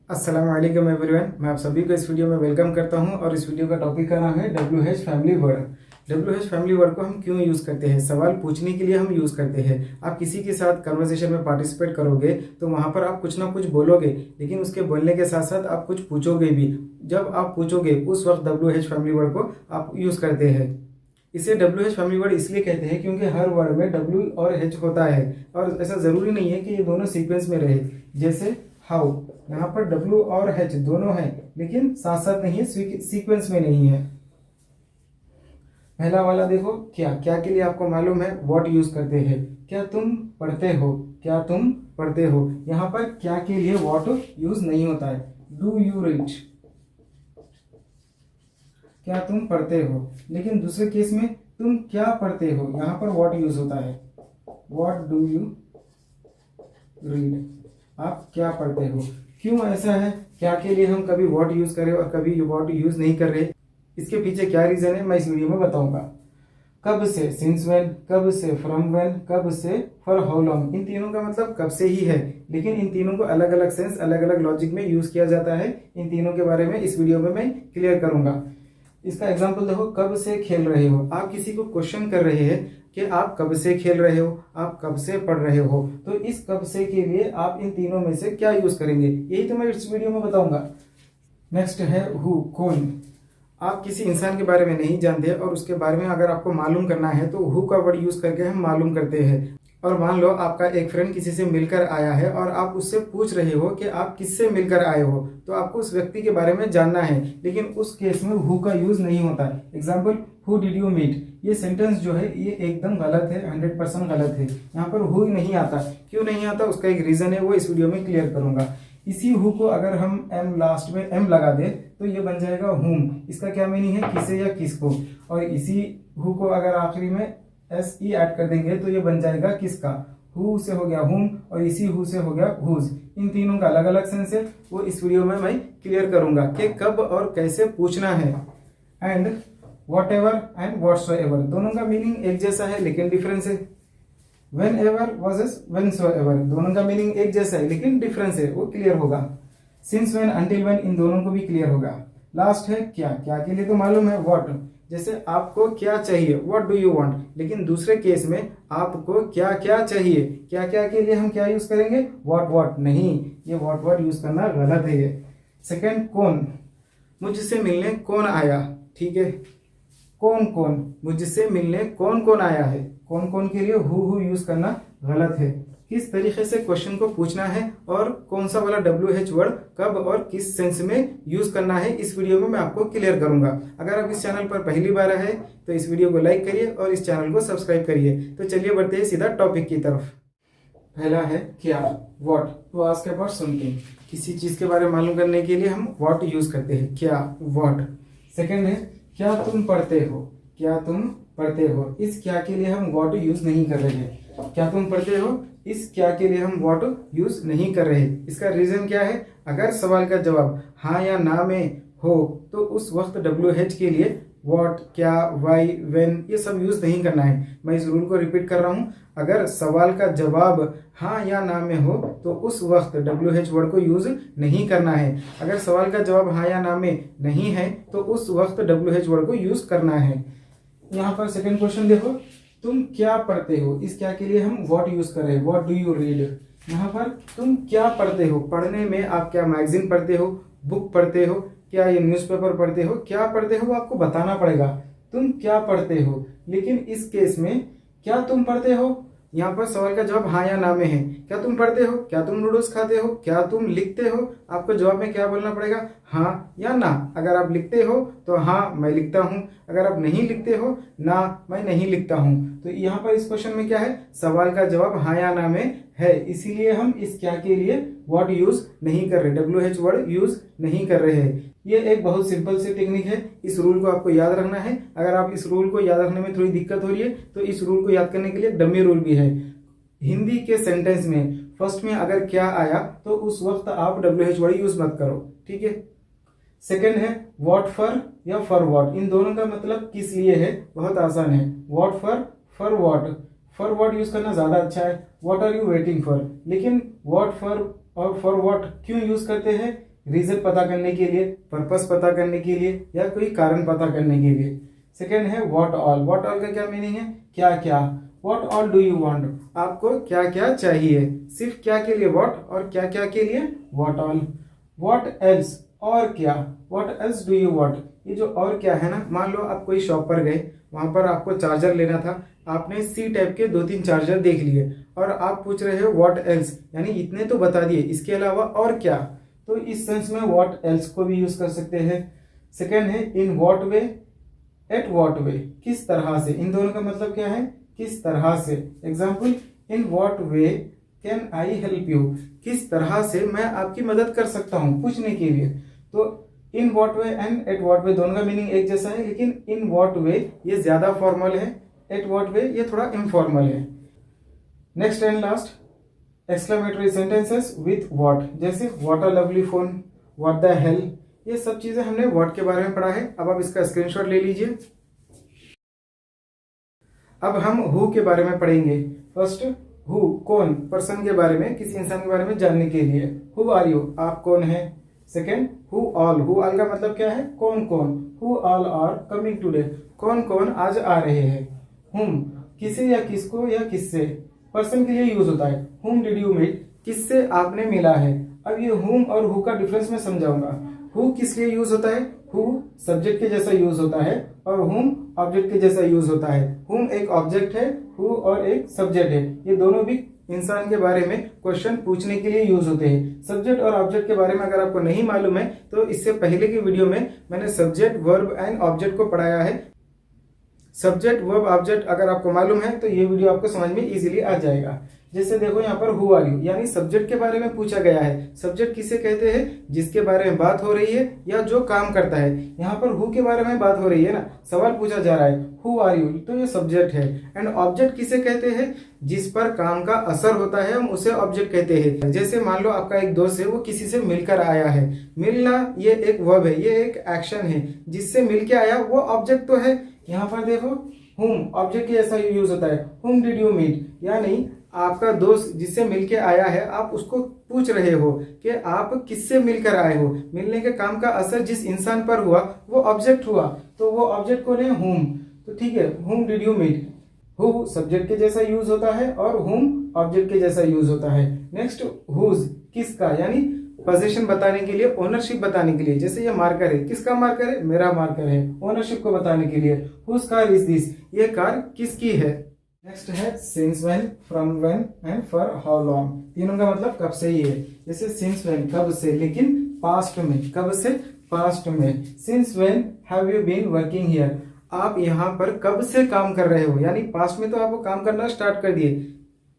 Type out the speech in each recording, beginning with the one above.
अस्सलाम वालेकुम एवरीवन, मैं आप सभी को इस वीडियो में वेलकम करता हूं और इस वीडियो का टॉपिक का नाम है WH family word. WH family word को हम क्यों यूज़ करते हैं? सवाल पूछने के लिए हम यूज़ करते हैं। आप किसी के साथ कन्वर्सेशन में पार्टिसिपेट करोगे तो वहां पर आप कुछ ना कुछ बोलोगे, लेकिन उसके बोलने के साथ साथ आप कुछ पूछोगे भी। जब आप पूछोगे उस वक्त WH फैमिली वर्ड को आप यूज़ करते हैं। इसे WH फैमिली वर्ड इसलिए कहते हैं क्योंकि हर वर्ड में W और H होता है और ऐसा ज़रूरी नहीं है कि ये दोनों सीक्वेंस में रहे। जैसे हाउ, यहाँ पर W और H दोनों हैं लेकिन साथ साथ नहीं है, सीक्वेंस में नहीं है। पहला वाला देखो, क्या क्या के लिए आपको मालूम है व्हाट यूज करते हैं। क्या तुम पढ़ते हो, क्या तुम पढ़ते हो। यहाँ पर क्या के लिए व्हाट यूज नहीं होता है। डू यू रीड, क्या तुम पढ़ते हो। लेकिन दूसरे केस में तुम क्या पढ़ते हो, यहाँ पर व्हाट यूज होता है। व्हाट डू यू रीड, आप क्या पढ़ते हो। क्यों ऐसा है? क्या के लिए हम कभी व्हाट यूज कर रहे और कभी व्हाट यूज नहीं कर रहे, इसके पीछे क्या रीजन है मैं इस वीडियो में बताऊंगा। कब से सिंस व्हेन, कब से फ्रॉम व्हेन, कब से फॉर हाउ लॉन्ग। इन तीनों का मतलब कब से ही है, लेकिन इन तीनों को अलग अलग सेंस, अलग अलग लॉजिक में यूज किया जाता है। इन तीनों के बारे में इस वीडियो में मैं क्लियर करूंगा। इसका एग्जाम्पल देखो, कब से खेल रहे हो। आप किसी को क्वेश्चन कर रहे हैं कि आप कब से खेल रहे हो, आप कब से पढ़ रहे हो, तो इस कब से के लिए आप इन तीनों में से क्या यूज करेंगे, यही तो मैं इस वीडियो में बताऊंगा। नेक्स्ट है हु, कौन। आप किसी इंसान के बारे में नहीं जानते और उसके बारे में अगर आपको मालूम करना है तो हु का वर्ड यूज करके हम मालूम करते हैं। और मान लो आपका एक फ्रेंड किसी से मिलकर आया है और आप उससे पूछ रहे हो कि आप किससे मिलकर आए हो, तो आपको उस व्यक्ति के बारे में जानना है, लेकिन उस केस में हु का यूज नहीं होता है। Example, who did you meet, ये सेंटेंस जो है ये एकदम गलत है, 100% गलत है। यहाँ पर हु नहीं आता। क्यों नहीं आता उसका एक रीजन है, वो इस वीडियो में क्लियर करूंगा। इसी हु को अगर हम एम लास्ट में एम लगा दे तो ये बन जाएगा हुम। इसका क्या मीनिंग है, किसे या किसको। और इसी हु को अगर आखिरी में SE ऐड कर देंगे तो ये बन जाएगा किसका। हु से हो गया हुम और इसी हु से हो गया हुज। इन तीनों का अलग अलग सेंस है, वो इस वीडियो में मैं क्लियर करूंगा कि कब और कैसे पूछना है। And what ever and whatsoever, दोनों का मीनिंग एक जैसा है लेकिन डिफरेंस है। वेन एवर वर्सेस व्हेनसोएवर, दोनों का मीनिंग एक जैसा है लेकिन डिफरेंस है, वो क्लियर होगा। सिंस व्हेन, अंटिल व्हेन, इन दोनों को भी क्लियर होगा। लास्ट है क्या, क्या के लिए तो मालूम है व्हाट। जैसे आपको क्या चाहिए, व्हाट डू यू वांट, लेकिन दूसरे केस में आपको क्या क्या चाहिए, क्या क्या के लिए हम क्या यूज करेंगे, व्हाट व्हाट नहीं, ये व्हाट व्हाट यूज करना गलत है ये। सेकंड, कौन, मुझसे मिलने कौन आया। ठीक है, कौन कौन, मुझसे मिलने कौन कौन आया है। कौन कौन के लिए हु यूज करना गलत है। किस तरीके से क्वेश्चन को पूछना है और कौन सा वाला WH वर्ड कब और किस सेंस में यूज करना है, इस वीडियो में मैं आपको क्लियर करूंगा। अगर आप इस चैनल पर पहली बार आए तो इस वीडियो को लाइक करिए और इस चैनल को सब्सक्राइब करिए। तो चलिए बढ़ते हैं सीधा टॉपिक की तरफ। पहला है क्या, व्हाट। तो आज के बाद सुनते हैं, किसी चीज के बारे में मालूम करने के लिए हम व्हाट यूज करते हैं, क्या, व्हाट। सेकेंड है क्या तुम पढ़ते हो, क्या तुम पढ़ते हो। इस क्या के लिए हम व्हाट यूज नहीं कर रहे हैं। क्या तुम पढ़ते हो, इस क्या के लिए हम व्हाट यूज नहीं कर रहे। इसका रीजन क्या है, अगर सवाल का जवाब हाँ या ना में हो तो उस वक्त WH के लिए व्हाट, क्या, वाई, व्हेन ये सब यूज नहीं करना है। मैं इस रूल को रिपीट कर रहा हूं, अगर सवाल का जवाब हाँ या ना में हो तो उस वक्त WH वर्ड को यूज नहीं करना है। अगर सवाल का जवाब हाँ या ना में नहीं है तो उस वक्त WH वर्ड को यूज करना है। यहाँ पर सेकंड क्वेश्चन देखो, तुम क्या पढ़ते हो। इस क्या के लिए हम व्हाट यूज कर रहे हैं, व्हाट डू यू रीड। यहाँ पर तुम क्या पढ़ते हो, पढ़ने में आप क्या मैगजीन पढ़ते हो, बुक पढ़ते हो, क्या ये न्यूज़पेपर पढ़ते हो, क्या पढ़ते हो आपको बताना पड़ेगा। तुम क्या पढ़ते हो, लेकिन इस केस में क्या तुम पढ़ते हो, यहाँ पर सवाल का जवाब हाँ या ना में है। क्या तुम पढ़ते हो, क्या तुम नूडल्स खाते हो, क्या तुम लिखते हो, आपको जवाब में क्या बोलना पड़ेगा, हाँ या ना। अगर आप लिखते हो तो हाँ मैं लिखता हूँ, अगर आप नहीं लिखते हो ना मैं नहीं लिखता हूँ। तो यहाँ पर इस क्वेश्चन में क्या है, सवाल का जवाब हाँ या ना में है, इसीलिए हम इस क्या के लिए व्हाट यूज नहीं कर रहे, WH वर्ड यूज नहीं कर रहे हैं। ये एक बहुत सिंपल सी टेक्निक है, इस रूल को आपको याद रखना है। अगर आप इस रूल को याद रखने में थोड़ी दिक्कत हो रही है तो इस रूल को याद करने के लिए डमी रूल भी है। हिंदी के सेंटेंस में फर्स्ट में अगर क्या आया तो उस वक्त आप WH वर्ड यूज मत करो, ठीक है। सेकंड है व्हाट फॉर या फॉर व्हाट, इन दोनों का मतलब किस लिए है, बहुत आसान है। What for what, for what use करना ज्यादा अच्छा है। What are you waiting for, लेकिन व्हाट फॉर और फॉर व्हाट क्यों यूज करते हैं, रीजन पता करने के लिए, पर्पस पता करने के लिए, या कोई कारण पता करने के लिए। सेकेंड है व्हाट ऑल। व्हाट ऑल का क्या मीनिंग है? क्या क्या। What all do you want, आपको क्या क्या चाहिए। सिर्फ क्या के लिए व्हाट और क्या क्या के लिए व्हाट ऑल। व्हाट एल्स, और क्या। What else do you want, ये जो और क्या है ना, मान लो आप कोई शॉप पर गए, वहां पर आपको चार्जर लेना था, आपने सी टाइप के 2-3 चार्जर देख लिए और आप पूछ रहे हो व्हाट एल्स, यानी इतने तो बता दिए, इसके अलावा और क्या। तो इस सेंस में व्हाट एल्स को भी यूज कर सकते हैं। सेकेंड है in what way, at what way, किस तरह से। इन दोनों का मतलब क्या है? किस तरह से। Example, in what way can I help you, किस तरह से मैं आपकी मदद कर सकता हूं, पूछने के लिए। तो in what way and at what way दोनों का मीनिंग एक जैसा है, लेकिन इन व्हाट वे ये ज्यादा फॉर्मल है, एट व्हाट वे ये थोड़ा इनफॉर्मल है। Next and last exclamatory sentences with what, जैसे what a lovely phone, what the hell, ये सब चीजें हमने व्हाट के बारे में पढ़ा है। अब आप इसका स्क्रीनशॉट ले लीजिए। अब हम हु के बारे में पढ़ेंगे। फर्स्ट हु, कौन, पर्सन के बारे में, किसी इंसान के बारे में जानने के लिए। हु आर यू, आप कौन है। Second who all, who all का मतलब क्या है? कौन कौन। Who all are coming today, कौन कौन आज आ रहे हैं। हुम, किसे या किसको या किससे, पर्सन के लिए यूज होता है। हुम डिड यू मीट, किससे आपने मिला है। अब ये हुम और हु का डिफरेंस मैं समझाऊंगा। हु किस लिए यूज होता है? हु सब्जेक्ट के जैसा यूज होता है और हुम ऑब्जेक्ट के जैसा यूज होता है। हुम एक ऑब्जेक्ट है, हु और एक सब्जेक्ट है। ये दोनों भी इंसान के बारे में क्वेश्चन पूछने के लिए यूज होते हैं। सब्जेक्ट और ऑब्जेक्ट के बारे में अगर आपको नहीं मालूम है तो इससे पहले की वीडियो में मैंने सब्जेक्ट, वर्ब एंड ऑब्जेक्ट को पढ़ाया है। सब्जेक्ट, वर्ब, ऑब्जेक्ट अगर आपको मालूम है तो ये वीडियो आपको समझ में इजीली आ जाएगा। जैसे देखो यहाँ पर हु आर यू, यानी सब्जेक्ट के बारे में पूछा गया है। सब्जेक्ट किसे कहते हैं? जिसके बारे में बात हो रही है या जो काम करता है। यहाँ पर हु के बारे में बात हो रही है ना, सवाल पूछा जा रहा है हु आर यू, तो ये सब्जेक्ट है। एंड ऑब्जेक्ट किसे कहते हैं? जिस पर काम का असर होता है हम उसे ऑब्जेक्ट कहते हैं। जैसे मान लो आपका एक दोस्त है, वो किसी से मिलकर आया है। मिलना ये एक वर्ब है, ये एक एक्शन है। जिससे मिलके आया वो ऑब्जेक्ट तो है। यहाँ पर देखो हुम ऑब्जेक्ट जैसा यूज होता है। हुम डिड यू मीट, यानी आपका दोस्त जिससे मिलके आया है, आप उसको पूछ रहे हो कि आप किससे मिलकर आए हो। मिलने के काम का असर जिस इंसान पर हुआ वो ऑब्जेक्ट हुआ, तो वो ऑब्जेक्ट को ले हुम। तो ठीक है, whom did you meet, who subject के जैसा यूज होता है और हुम ऑब्जेक्ट के जैसा यूज होता है। नेक्स्ट हुज, किसका, यानी पोजीशन बताने के लिए, ओनरशिप बताने के लिए। जैसे ये मार्कर है, किसका मार्कर है? मेरा मार्कर है। ओनरशिप को बताने के लिए हुज कार इज दिस, ये कार किसकी है। नेक्स्ट है since when, from when and for how long. तीनों का मतलब कब से ही है। जैसे सिंस व्हेन कब से, लेकिन पास्ट में, कब से? पास्ट में। Since when have you been working here, आप यहाँ पर कब से काम कर रहे हो, यानी पास्ट में तो आप काम करना स्टार्ट कर दिए।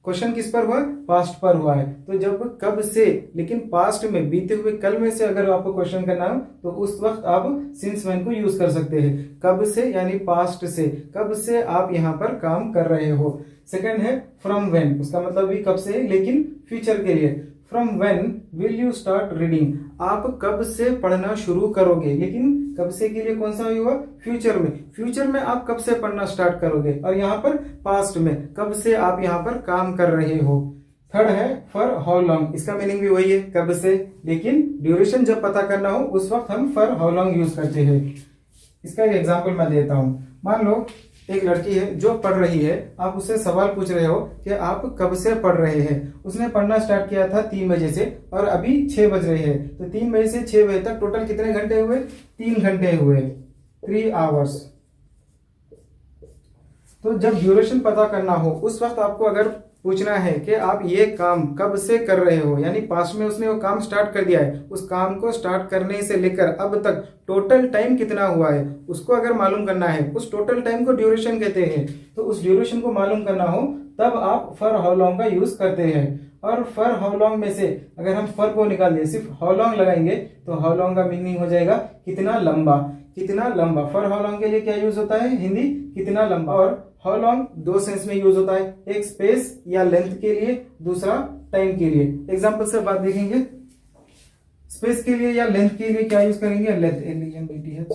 क्वेश्चन किस पर हुआ? पास्ट पर हुआ है। तो जब कब से, लेकिन पास्ट में, बीते हुए कल में से अगर आपको क्वेश्चन करना हो तो उस वक्त आप सिंस व्हेन को यूज कर सकते हैं। कब से यानी पास्ट से, कब से आप यहाँ पर काम कर रहे हो। सेकंड है फ्रॉम व्हेन, उसका मतलब भी कब से है लेकिन फ्यूचर के लिए। From when will you start reading, आप कब से पढ़ना शुरू करोगे, लेकिन कब से के लिए कौन सा हुआ? फ्यूचर में। फ्यूचर में आप कब से पढ़ना स्टार्ट करोगे, और यहाँ पर पास्ट में, कब से आप यहाँ पर काम कर रहे हो। थर्ड है फॉर हाउ लॉन्ग, इसका मीनिंग भी वही है, कब से, लेकिन ड्यूरेशन जब पता करना हो उस वक्त हम फॉर हाउ लॉन्ग यूज करते हैं। इसका एक एग्जाम्पल मैं देता हूं। मान लो एक लड़की है जो पढ़ रही है, आप उससे सवाल पूछ रहे हो कि आप कब से पढ़ रहे हैं। उसने पढ़ना स्टार्ट किया था 3 बजे से और अभी 6 बज रहे हैं, तो 3 बजे से 6 बजे तक टोटल कितने घंटे हुए? 3 घंटे हुए, 3 आवर्स। तो जब ड्यूरेशन पता करना हो उस वक्त आपको अगर पूछना है कि आप ये काम कब से कर रहे हो, यानी पास्ट में उसने वो काम स्टार्ट कर दिया है, उस काम को स्टार्ट करने से लेकर अब तक टोटल टाइम कितना हुआ है उसको अगर मालूम करना है, उस टोटल टाइम को ड्यूरेशन कहते हैं। तो उस ड्यूरेशन को मालूम करना हो तब आप फॉर हाउ लॉन्ग का यूज करते हैं। और फॉर हाउ लॉन्ग में से अगर हम फॉर को निकाल दिए, सिर्फ हाउ लॉन्ग लगाएंगे तो हाउ लॉन्ग का मीनिंग हो जाएगा कितना लंबा, कितना लंबा। फॉर हाउ लॉन्ग के लिए क्या यूज होता है? हिंदी कितना लंबा। और हाउ लॉन्ग 2 सेंस में यूज होता है, एक स्पेस या लेंथ के लिए, दूसरा टाइम के लिए। एग्जांपल से बात देखेंगे। स्पेस के लिए या लेंथ के लिए क्या यूज करेंगे? Length.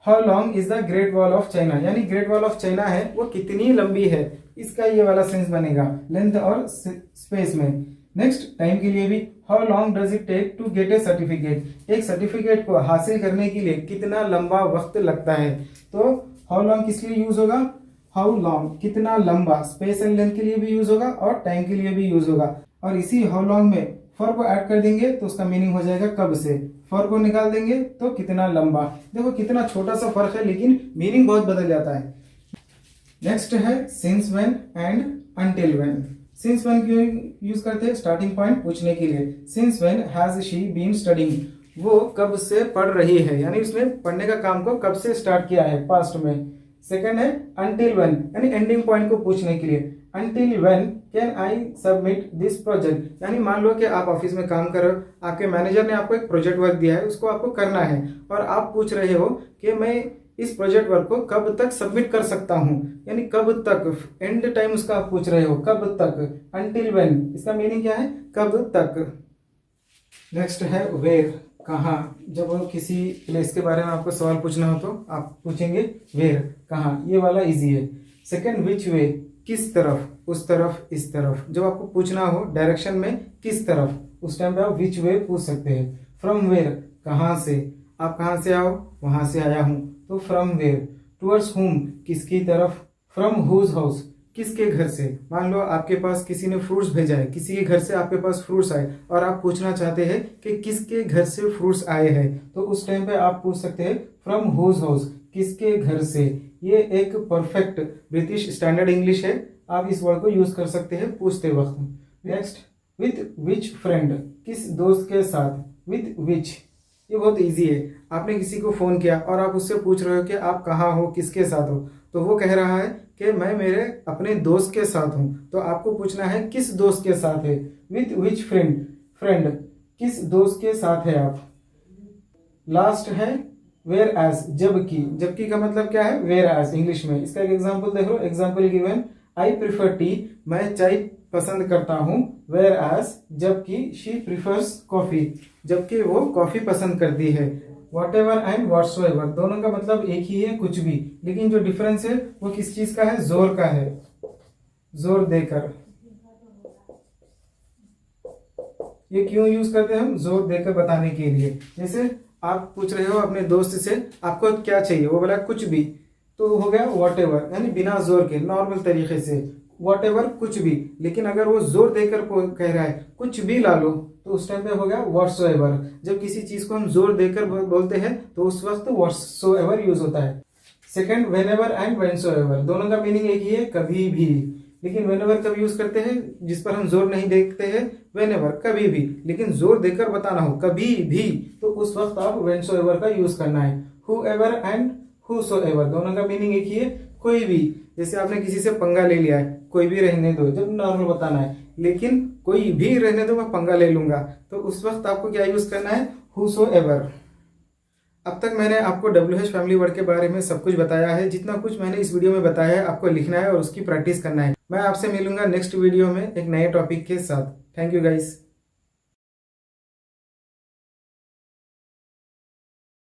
How long is the great wall of China, यानी ग्रेट वॉल ऑफ चाइना है वो कितनी लंबी है, इसका ये वाला सेंस बनेगा लेंथ और स्पेस में। नेक्स्ट टाइम के लिए भी how long does it take to get a certificate, एक सर्टिफिकेट को हासिल करने के लिए कितना लंबा वक्त लगता है। तो हाउ लॉन्ग किस लिए यूज होगा, हाउ लॉन्ग कितना लंबा, स्पेस एंड लेंथ के लिए भी यूज होगा और टाइम के लिए भी यूज होगा। और इसी हाउ लॉन्ग में फॉर को ऐड कर देंगे तो उसका मीनिंग हो जाएगा कब से, फॉर को निकाल देंगे तो कितना लंबा। देखो कितना छोटा सा फर्क है लेकिन मीनिंग बहुत बदल जाता है। नेक्स्ट है since when and until when. Since when क्यों यूज करते हैं, स्टार्टिंग पॉइंट पूछने के लिए। Since when has she been studying, वो कब से पढ़ रही है, यानी उसने पढ़ने का काम को कब से स्टार्ट किया है, पास्ट में। सेकंड है अंटिल व्हेन, यानी एंडिंग पॉइंट को पूछने के लिए। Until when can I submit this project, यानी मान लो कि आप ऑफिस में काम कर रहे हो, आपके मैनेजर ने आपको एक प्रोजेक्ट वर्क दिया है, उसको आपको करना है और आप पूछ रहे हो कि मैं इस प्रोजेक्ट वर्क को कब तक सबमिट कर सकता हूं, यानी कब तक, एंड टाइम उसका आप पूछ रहे हो कब तक। अंटिल व्हेन इसका मीनिंग क्या है, कब तक। नेक्स्ट है वेयर, कहाँ। जब किसी प्लेस के बारे में आपको सवाल पूछना हो तो आप पूछेंगे वेयर, कहाँ, ये वाला इजी है। सेकंड विच वे, किस तरफ, उस तरफ, इस तरफ। जब आपको पूछना हो डायरेक्शन में किस तरफ, उस टाइम पे आप विच वे पूछ सकते हैं। फ्रॉम वेयर, कहाँ से, आप कहाँ से आओ, वहां से आया हूं, तो फ्रॉम वेयर। टुवर्ड्स हुम, किसकी तरफ। फ्रॉम हुज हाउस, किसके घर से। मान लो आपके पास किसी ने फ्रूट्स भेजा है, किसी के घर से आपके पास फ्रूट्स आए और आप पूछना चाहते हैं कि किसके घर से फ्रूट्स आए हैं, तो उस टाइम पे आप पूछ सकते हैं फ्रॉम हुज हाउस, किसके घर से। ये एक परफेक्ट ब्रिटिश स्टैंडर्ड इंग्लिश है, आप इस वर्ड को यूज कर सकते हैं पूछते वक्त। नेक्स्ट विथ विच फ्रेंड, किस दोस्त के साथ। विथ विच, ये बहुत इजी है। आपने किसी को फोन किया और आप उससे पूछ रहे हो कि आप कहाँ हो, किसके साथ हो, तो वो कह रहा है कि मैं मेरे अपने दोस्त के साथ हूं, तो आपको पूछना है किस दोस्त के साथ है। विथ विच फ्रेंड, फ्रेंड किस दोस्त के साथ है आप। लास्ट है वेयर एज, जबकि। जबकि का मतलब क्या है, वेयर एज इंग्लिश में। इसका एक एग्जांपल देख लो, example given, I prefer tea, मैं चाय पसंद करता हूं। वेयर एज, जबकि शी प्रिफर्स कॉफी, जबकि वो कॉफी पसंद करती है। वॉट एवर एंड व्हाट्सोएवर, दोनों का मतलब एक ही है, कुछ भी, लेकिन जो डिफरेंस है वो किस चीज का है, जोर का है, जोर देकर। ये क्यों यूज करते हैं हम, जोर देकर बताने के लिए। जैसे आप पूछ रहे हो अपने दोस्त से आपको क्या चाहिए, वो बोला कुछ भी, तो हो गया वॉट एवर, यानी बिना जोर के, नॉर्मल तरीके से वॉट एवर, कुछ भी। लेकिन अगर वो जोर देकर कह रहा है कुछ भी ला लो, तो उस टाइम पे हो गया व्हाट्सोएवर। जब किसी चीज को हम जोर देकर बोलते हैं तो उस वक्त व्हाट्सोएवर यूज होता है। सेकंड व्हेनेवर एंड व्हेनसोएवर, दोनों का मीनिंग एक ही है, कभी भी। लेकिन व्हेनेवर कब यूज करते हैं, जिस पर हम जोर नहीं देखते हैं, व्हेनेवर कभी भी। लेकिन जोर देकर बताना हो कभी भी, तो उस वक्त आप व्हेनसोएवर का यूज करना है। हुएवर एंड हुसोएवर, दोनों का मीनिंग एक ही है, कोई भी। जैसे आपने किसी से पंगा ले लिया है, कोई भी रहने दो, जब नॉर्मल बताना है। लेकिन कोई भी रहने दो, मैं पंगा ले लूंगा, तो उस वक्त आपको क्या यूज करना है, हुसोएवर। अब तक मैंने आपको WH फैमिली वर्ड के बारे में सब कुछ बताया है। जितना कुछ मैंने इस वीडियो में बताया है आपको लिखना है और उसकी प्रैक्टिस करना है। मैं आपसे मिलूंगा नेक्स्ट वीडियो में एक नए टॉपिक के साथ। Thank you guys.